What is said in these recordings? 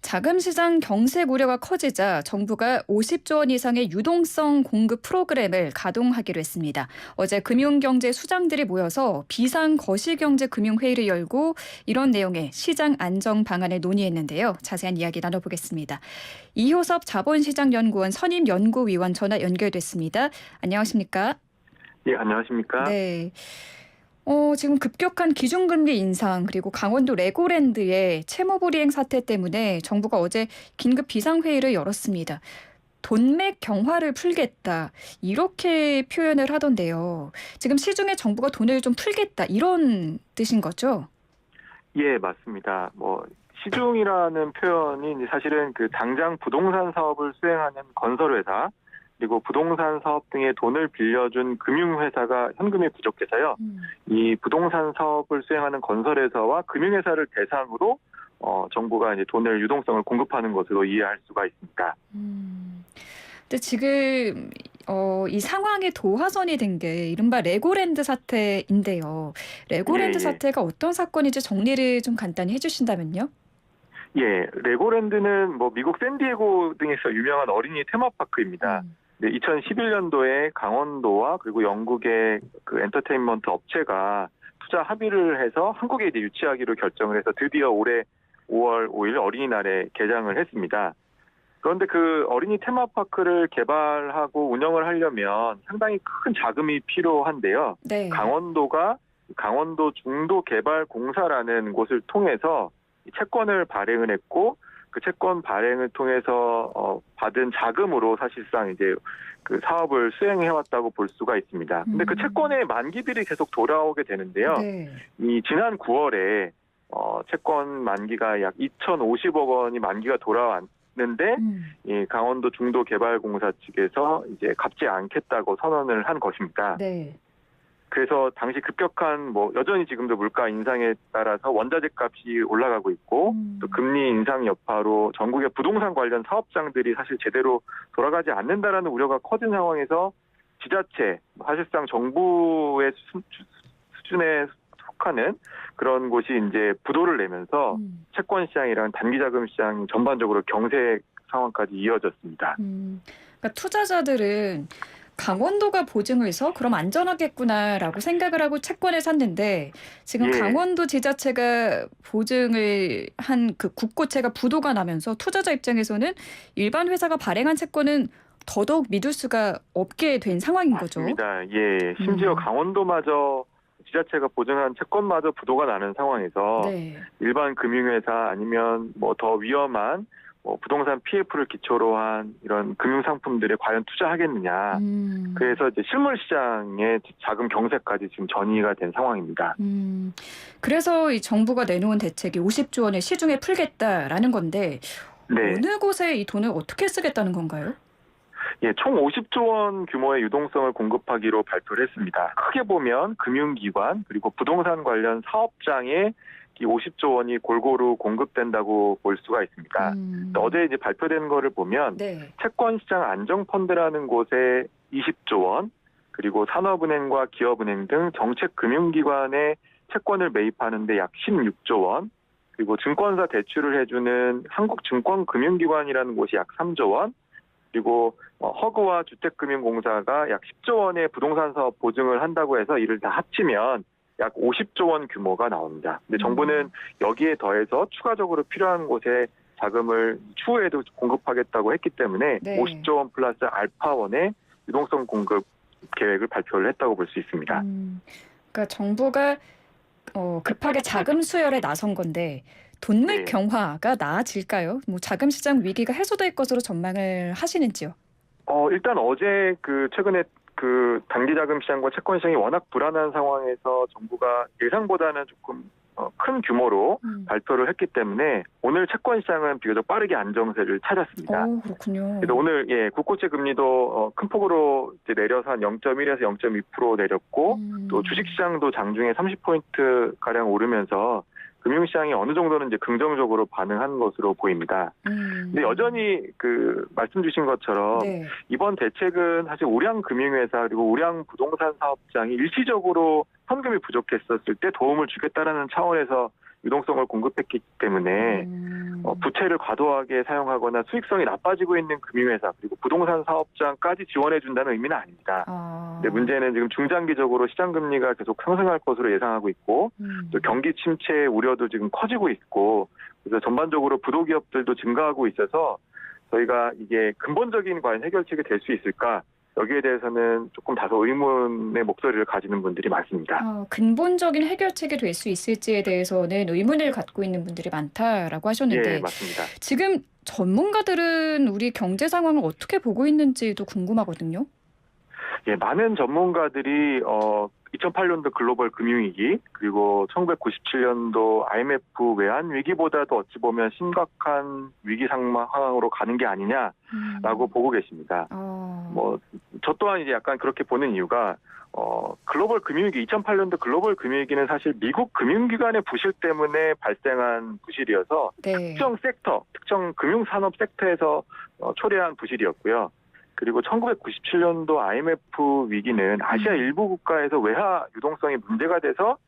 자금 시장 경색 우려가 커지자 정부가 50조 원 이상의 유동성 공급 프로그램을 가동하기로 했습니다. 어제 금융경제 수장들이 모여서 비상 거시경제 금융회의를 열고 이런 내용의 시장 안정 방안을 논의했는데요. 자세한 이야기 나눠보겠습니다. 이효섭 자본시장연구원 선임연구위원 전화 연결됐습니다. 안녕하십니까? 예, 안녕하십니까? 네. 지금 급격한 기준금리 인상 그리고 강원도 레고랜드의 채무불이행 사태 때문에 정부가 어제 긴급 비상회의를 열었습니다. 돈맥 경화를 풀겠다 이렇게 표현을 하던데요. 지금 시중에 정부가 돈을 좀 풀겠다 이런 뜻인 거죠? 예, 맞습니다. 시중이라는 표현이 사실은 그 당장 부동산 사업을 수행하는 건설회사, 그리고 부동산 사업 등의 돈을 빌려준 금융회사가 현금이 부족해서요. 이 부동산 사업을 수행하는 건설회사와 금융회사를 대상으로 정부가 이제 돈을 유동성을 공급하는 것으로 이해할 수가 있습니다. 근데 지금 이 상황의 도화선이 된 게 이른바 레고랜드 사태인데요. 레고랜드 예. 사태가 어떤 사건인지 정리를 좀 간단히 해주신다면요. 예, 레고랜드는 미국 샌디에고 등에서 유명한 어린이 테마파크입니다. 2011년도에 강원도와 그리고 영국의 그 엔터테인먼트 업체가 투자 합의를 해서 한국에 이제 유치하기로 결정을 해서 드디어 올해 5월 5일 어린이날에 개장을 했습니다. 그런데 그 어린이 테마파크를 개발하고 운영을 하려면 상당히 큰 자금이 필요한데요. 네. 강원도 중도개발공사라는 곳을 통해서 채권을 발행을 했고, 그 채권 발행을 통해서 받은 자금으로 사실상 이제 그 사업을 수행해왔다고 볼 수가 있습니다. 근데 그 채권의 만기들이 계속 돌아오게 되는데요. 네. 이 지난 9월에 채권 만기가 약 2,050억 원이 만기가 돌아왔는데 이 강원도 중도개발공사 측에서 이제 갚지 않겠다고 선언을 한 것입니다. 네. 그래서 당시 급격한 여전히 지금도 물가 인상에 따라서 원자재 값이 올라가고 있고 또 금리 인상 여파로 전국의 부동산 관련 사업장들이 사실 제대로 돌아가지 않는다라는 우려가 커진 상황에서 지자체, 사실상 정부의 수준에 속하는 그런 곳이 이제 부도를 내면서 채권 시장이랑 단기 자금 시장 전반적으로 경색 상황까지 이어졌습니다. 그러니까 투자자들은 강원도가 보증을 해서 그럼 안전하겠구나라고 생각을 하고 채권을 샀는데 지금 예. 강원도 지자체가 보증을 한 그 국고채가 부도가 나면서 투자자 입장에서는 일반 회사가 발행한 채권은 더더욱 믿을 수가 없게 된 상황인 거죠. 맞습니다. 예, 심지어 강원도마저 지자체가 보증한 채권마저 부도가 나는 상황에서 네. 일반 금융회사 아니면 더 위험한 부동산 PF를 기초로 한 이런 금융상품들에 과연 투자하겠느냐. 그래서 이제 실물 시장의 자금 경색까지 지금 전이가 된 상황입니다. 그래서 이 정부가 내놓은 대책이 50조 원을 시중에 풀겠다라는 건데 네. 어느 곳에 이 돈을 어떻게 쓰겠다는 건가요? 예, 총 50조 원 규모의 유동성을 공급하기로 발표를 했습니다. 크게 보면 금융기관 그리고 부동산 관련 사업장에 이 50조 원이 골고루 공급된다고 볼 수가 있습니다. 어제 이제 발표된 거를 보면 네. 채권시장 안정펀드라는 곳에 20조 원, 그리고 산업은행과 기업은행 등 정책금융기관에 채권을 매입하는 데 약 16조 원, 그리고 증권사 대출을 해주는 한국증권금융기관이라는 곳이 약 3조 원, 그리고 허그와 주택금융공사가 약 10조 원의 부동산 사업 보증을 한다고 해서 이를 다 합치면 약 50조 원 규모가 나옵니다. 근데 정부는 여기에 더해서 추가적으로 필요한 곳에 자금을 추후에도 공급하겠다고 했기 때문에 네. 50조 원 플러스 알파원의 유동성 공급 계획을 발표를 했다고 볼 수 있습니다. 그러니까 정부가 급하게 자금 수혈에 나선 건데 돈맥 네. 경화가 나아질까요? 자금 시장 위기가 해소될 것으로 전망을 하시는지요? 일단 어제 최근에 단기 자금 시장과 채권 시장이 워낙 불안한 상황에서 정부가 예상보다는 조금 큰 규모로 발표를 했기 때문에 오늘 채권 시장은 비교적 빠르게 안정세를 찾았습니다. 그렇군요. 그래서 오늘 국고채 금리도 큰 폭으로 이제 내려서 한 0.1에서 0.2% 내렸고 또 주식 시장도 장중에 30포인트 가량 오르면서 금융시장이 어느 정도는 이제 긍정적으로 반응한 것으로 보입니다. 근데 여전히 말씀 주신 것처럼 네. 이번 대책은 사실 우량 금융회사 그리고 우량 부동산 사업장이 일시적으로 현금이 부족했었을 때 도움을 주겠다라는 차원에서 유동성을 공급했기 때문에 부채를 과도하게 사용하거나 수익성이 나빠지고 있는 금융회사 그리고 부동산 사업장까지 지원해준다는 의미는 아닙니다. 근데 문제는 지금 중장기적으로 시장 금리가 계속 상승할 것으로 예상하고 있고 또 경기 침체 우려도 지금 커지고 있고 그래서 전반적으로 부도기업들도 증가하고 있어서 저희가 이게 근본적인 과연 해결책이 될 수 있을까? 여기에 대해서는 조금 다소 의문의 목소리를 가지는 분들이 많습니다. 근본적인 해결책이 될 수 있을지에 대해서는 의문을 갖고 있는 분들이 많다라고 예, 하셨는데 맞습니다. 지금 전문가들은 우리 경제 상황을 어떻게 보고 있는지도 궁금하거든요. 예, 많은 전문가들이 2008년도 글로벌 금융위기 그리고 1997년도 IMF 외환 위기보다도 어찌 보면 심각한 위기 상황으로 가는 게 아니냐라고 보고 계십니다. 저 또한 이제 약간 그렇게 보는 이유가 글로벌 금융위기 2008년도 글로벌 금융위기는 사실 미국 금융기관의 부실 때문에 발생한 부실이어서 네. 특정 섹터, 특정 금융산업 섹터에서 초래한 부실이었고요. 그리고 1997년도 IMF 위기는 아시아 일부 국가에서 외화 유동성이 문제가 돼서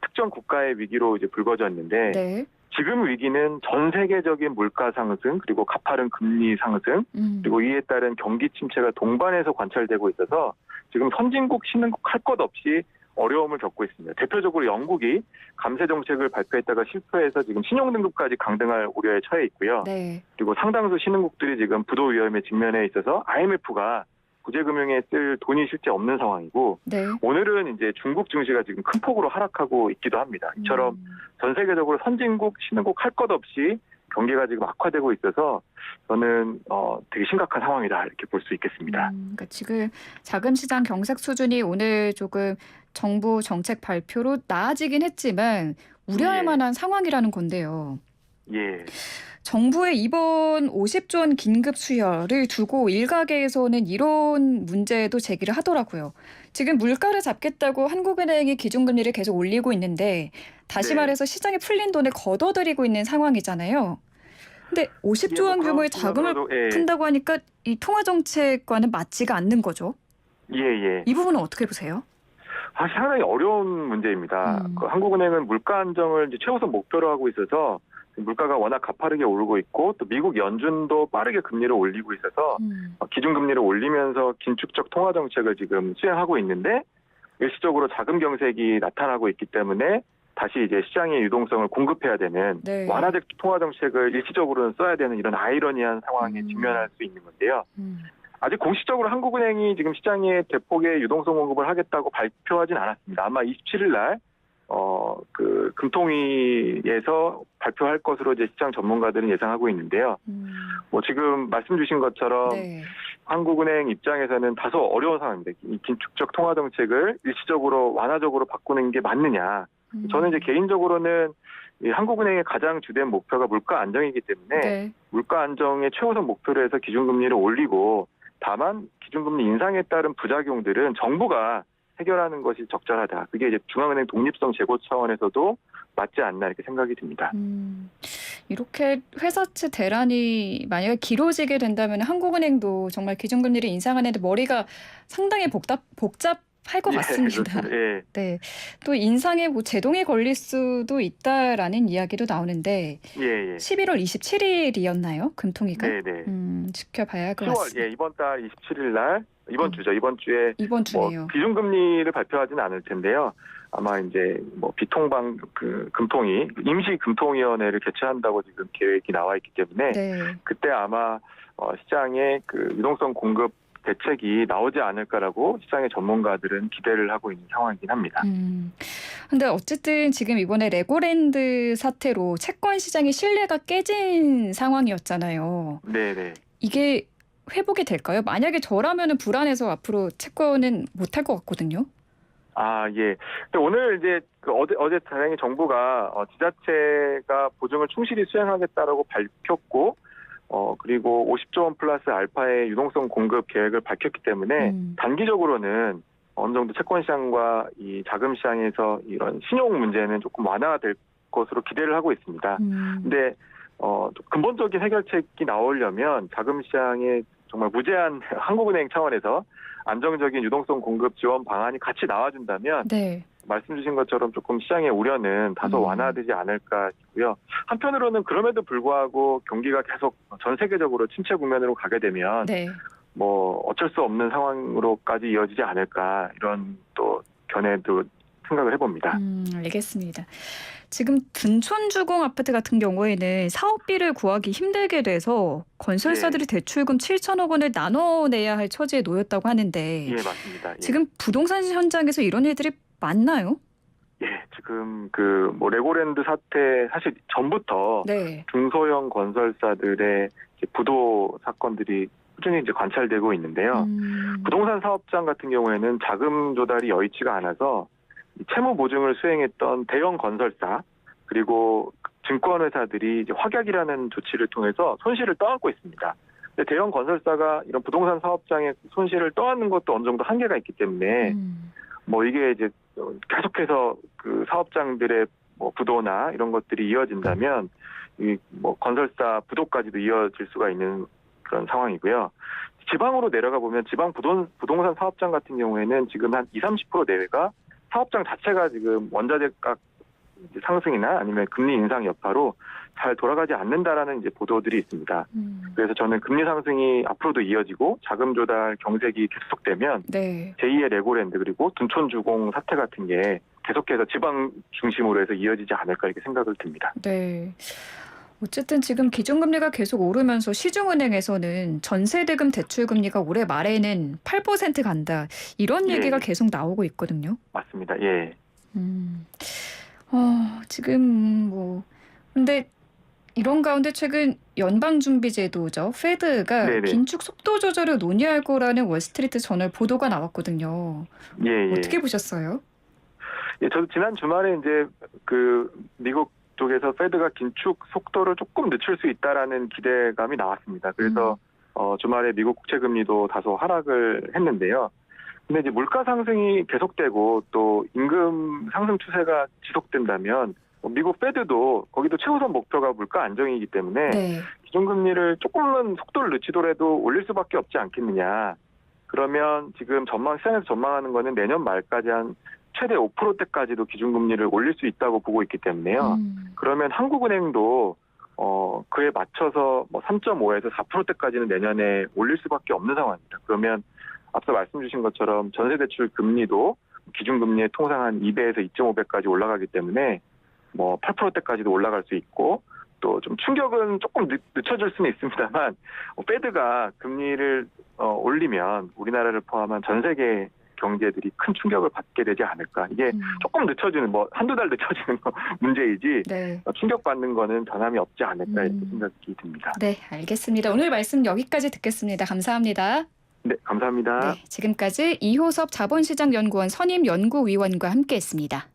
특정 국가의 위기로 이제 불거졌는데 네. 지금 위기는 전 세계적인 물가 상승 그리고 가파른 금리 상승 그리고 이에 따른 경기 침체가 동반해서 관찰되고 있어서 지금 선진국 신흥국 할 것 없이 어려움을 겪고 있습니다. 대표적으로 영국이 감세 정책을 발표했다가 실패해서 지금 신용등급까지 강등할 우려에 처해 있고요. 네. 그리고 상당수 신흥국들이 지금 부도 위험에 직면해 있어서 IMF가 구제금융에 쓸 돈이 실제 없는 상황이고 네. 오늘은 이제 중국 증시가 지금 큰 폭으로 하락하고 있기도 합니다. 이처럼 전 세계적으로 선진국, 신흥국 할 것 없이 경기가 지금 악화되고 있어서 저는 되게 심각한 상황이다 이렇게 볼 수 있겠습니다. 그러니까 지금 자금 시장 경색 수준이 오늘 조금 정부 정책 발표로 나아지긴 했지만 우려할 예. 만한 상황이라는 건데요. 예. 정부의 이번 50조 원 긴급 수혈을 두고 일각에서는 이런 문제도 제기를 하더라고요. 지금 물가를 잡겠다고 한국은행이 기준금리를 계속 올리고 있는데 다시 네. 말해서 시장에 풀린 돈을 걷어들이고 있는 상황이잖아요. 근데 50조 원 규모의 자금을 푼다고 하니까 이 통화정책과는 맞지가 않는 거죠. 예. 이 부분은 어떻게 보세요? 상당히 어려운 문제입니다. 한국은행은 물가 안정을 이제 최우선 목표로 하고 있어서 물가가 워낙 가파르게 오르고 있고 또 미국 연준도 빠르게 금리를 올리고 있어서 기준금리를 올리면서 긴축적 통화정책을 지금 수행하고 있는데 일시적으로 자금 경색이 나타나고 있기 때문에 다시 이제 시장의 유동성을 공급해야 되는 네. 완화적 통화정책을 일시적으로는 써야 되는 이런 아이러니한 상황에 직면할 수 있는 건데요. 아직 공식적으로 한국은행이 지금 시장에 대폭의 유동성 공급을 하겠다고 발표하진 않았습니다. 아마 27일 날 그 금통위에서 발표할 것으로 이제 시장 전문가들은 예상하고 있는데요. 지금 말씀 주신 것처럼 네. 한국은행 입장에서는 다소 어려운 상황입니다. 이 긴축적 통화 정책을 일시적으로 완화적으로 바꾸는 게 맞느냐? 저는 이제 개인적으로는 이 한국은행의 가장 주된 목표가 물가 안정이기 때문에 네. 물가 안정의 최우선 목표로 해서 기준금리를 올리고 다만 기준금리 인상에 따른 부작용들은 정부가 해결하는 것이 적절하다. 그게 이제 중앙은행 독립성 제고 차원에서도 맞지 않나 이렇게 생각이 듭니다. 이렇게 회사채 대란이 만약에 길어지게 된다면 한국은행도 정말 기준금리를 인상하는데 머리가 상당히 복잡할 것 같습니다. 예. 네. 또 인상에 제동이 걸릴 수도 있다라는 이야기도 나오는데 예. 11월 27일이었나요? 금통위가? 네네. 지켜봐야 할 것 10월, 같습니다. 이번 달 27일 날 이번 주죠. 이번 주에 이번 주네요. 기준금리를 발표하지는 않을 텐데요. 아마 이제 비통방 금통위 임시 금통위원회를 개최한다고 지금 계획이 나와 있기 때문에 네. 그때 아마 시장의 유동성 공급 대책이 나오지 않을까라고 시장의 전문가들은 기대를 하고 있는 상황이긴 합니다. 근데 어쨌든 지금 이번에 레고랜드 사태로 채권 시장의 신뢰가 깨진 상황이었잖아요. 네네. 이게 회복이 될까요? 만약에 저라면은 불안해서 앞으로 채권은 못할 것 같거든요. 예. 근데 오늘 이제 어제 다행히 정부가 지자체가 보증을 충실히 수행하겠다라고 밝혔고 그리고 50조 원 플러스 알파의 유동성 공급 계획을 밝혔기 때문에 단기적으로는 어느 정도 채권 시장과 이 자금 시장에서 이런 신용 문제는 조금 완화될 것으로 기대를 하고 있습니다. 근데 근본적인 해결책이 나오려면 자금 시장에 정말 무제한 한국은행 차원에서 안정적인 유동성 공급 지원 방안이 같이 나와준다면 네. 말씀 주신 것처럼 조금 시장의 우려는 다소 완화되지 않을까 싶고요. 한편으로는 그럼에도 불구하고 경기가 계속 전 세계적으로 침체 국면으로 가게 되면 네. 뭐 어쩔 수 없는 상황으로까지 이어지지 않을까 이런 또 견해도 생각을 해봅니다. 알겠습니다. 지금 둔촌주공 아파트 같은 경우에는 사업비를 구하기 힘들게 돼서 건설사들이 대출금 7천억 원을 나눠내야 할 처지에 놓였다고 하는데 예, 맞습니다. 예. 지금 부동산 현장에서 이런 일들이 많나요? 예, 지금 그 뭐 레고랜드 사태 사실 전부터 네. 중소형 건설사들의 이제 부도 사건들이 꾸준히 이제 관찰되고 있는데요. 부동산 사업장 같은 경우에는 자금 조달이 여의치가 않아서 채무 보증을 수행했던 대형 건설사 그리고 증권회사들이 이제 확약이라는 조치를 통해서 손실을 떠안고 있습니다. 근데 대형 건설사가 이런 부동산 사업장의 손실을 떠안는 것도 어느 정도 한계가 있기 때문에 뭐 이게 이제 계속해서 그 사업장들의 뭐 부도나 이런 것들이 이어진다면 이 뭐 건설사 부도까지도 이어질 수가 있는 그런 상황이고요. 지방으로 내려가 보면 지방 부동산 사업장 같은 경우에는 지금 한 20-30% 내외가 사업장 자체가 지금 원자재값 상승이나 아니면 금리 인상 여파로 잘 돌아가지 않는다라는 이제 보도들이 있습니다. 그래서 저는 금리 상승이 앞으로도 이어지고 자금 조달 경색이 계속되면 네. 제2의 레고랜드 그리고 둔촌주공 사태 같은 게 계속해서 지방 중심으로 해서 이어지지 않을까 이렇게 생각을 듭니다. 네. 어쨌든 지금 기준금리가 계속 오르면서 시중은행에서는 전세대금 대출금리가 올해 말에는 8% 간다. 이런 예. 얘기가 계속 나오고 있거든요. 맞습니다. 예. 지금 뭐 근데 이런 가운데 최근 연방준비제도죠. 페드가 네네. 긴축 속도 조절을 논의할 거라는 월스트리트 저널 보도가 나왔거든요. 예, 예. 어떻게 보셨어요? 예, 저도 지난 주말에 이제 그 미국 쪽에서 페드가 긴축 속도를 조금 늦출 수 있다라는 기대감이 나왔습니다. 그래서 주말에 미국 국채 금리도 다소 하락을 했는데요. 근데 이제 물가 상승이 계속되고 또 임금 상승 추세가 지속된다면 미국 페드도 거기도 최우선 목표가 물가 안정이기 때문에 네. 기준금리를 조금은 속도를 늦추더라도 올릴 수밖에 없지 않겠느냐. 그러면 지금 시장에서 전망하는 거는 내년 말까지 한 최대 5%대까지도 기준금리를 올릴 수 있다고 보고 있기 때문에요. 그러면 한국은행도 그에 맞춰서 뭐 3.5에서 4%대까지는 내년에 올릴 수밖에 없는 상황입니다. 그러면 앞서 말씀 주신 것처럼 전세대출 금리도 기준금리의 통상 한 2배에서 2.5배까지 올라가기 때문에 뭐 8%대까지도 올라갈 수 있고 또 좀 충격은 조금 늦춰질 수는 있습니다만 페드가 금리를 올리면 우리나라를 포함한 전 세계 경제들이 큰 충격을 받게 되지 않을까. 이게 조금 늦춰지는 뭐 한두 달 늦춰지는 거 문제이지 네. 충격받는 거는 변함이 없지 않을까 이렇게 생각이 듭니다. 네, 알겠습니다. 오늘 말씀 여기까지 듣겠습니다. 감사합니다. 네, 감사합니다. 네, 지금까지 이효섭 자본시장연구원 선임연구위원과 함께했습니다.